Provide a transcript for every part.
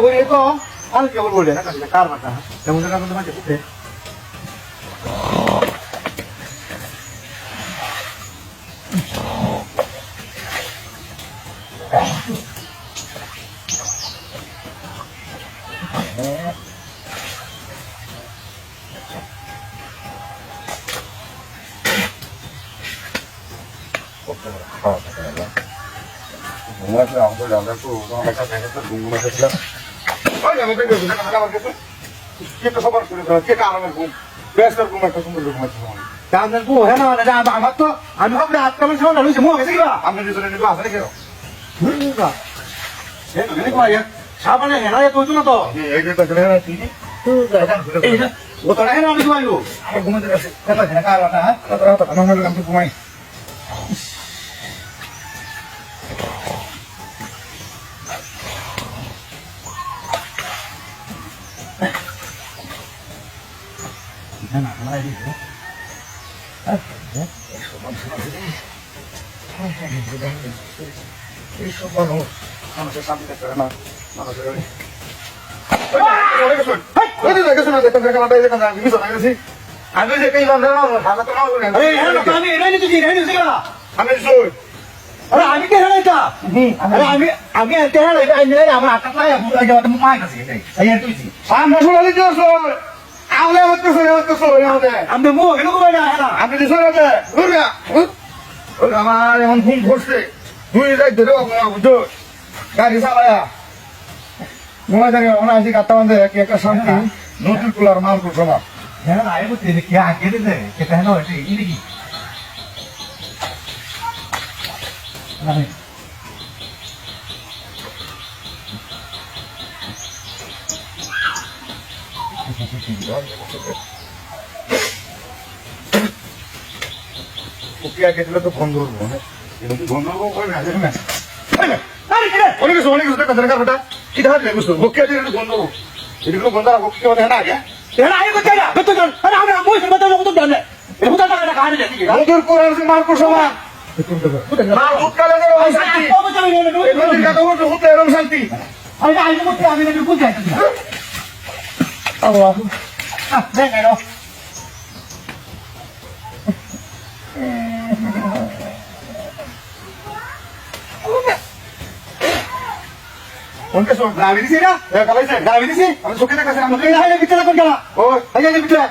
হয়ে তো আমি কেবল বলে না কার মাথা যেমন টাকা তোমার যেতে আমার তো আমি ভাবলে আটকামের সময় হয়েছে মো গেছে কিবা আমি আসলে কেন সাবানে হেনা তুই না তো ও তো হেনা আমি ঘুমাইবো ঘুমাতে গেছে ঘুমাই এইসব মানুষের সামনে করে না মানুষের আমি যে কই বান্ধব আমি এটাই নিতেছি আমি কে হেলাইতা আমি কে হেলাইতা আমার আটটা মায়ের কাছে সামনে শুনালি আউলে মতো আমি মো এলো কই না আপনি দিছেন আমার এখন ঘুম ধরছে দুই রাত ধরে বুঝছো গাড়ি চালায়া মনে জানি অনায়াসি কাটতে বান্ধে একটা শান্তি নতুন কুলার মাল করছো না হ্যাঁ আয় বলতে কে আগে দিতে কেটে হেন হয়েছে এই নাকি আগে দিলে তো বন্ধ করবো বন্ধ করবো না অনেক কথা কারটা কি ধারে বুঝছো মুখ্য বন্ধ এগুলো বন্ধ রাখবো কি মানে না আগে আগে কোথায় না তো আরে আমরা মই সব তো কত জানে এই হুদা টাকা কাটে দেখি ওদের কোরআন সে মার কো সবা মার উৎকালে গেল শান্তি কবে চলে গেল এদের কথা বলতে হতে এরকম শান্তি আমি আইবো করতে আমি না বুঝাই না আল্লাহ দেখ না उनके ड्राइवर से ना कल से ड्राइवर से हम सुखे तक से हम लोग यहां ले बिचला कर गया ओ भैया ये बिचला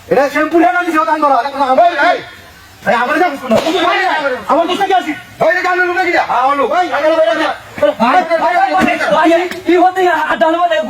एरा शैम्पू है ना नहीं होता अंदर आ भाई भाई अरे आवर जा सुनो आवर दूसरा क्या सी भाई ने गाना लुका किया हां लो भाई आगे भाई ये होते हैं डालवा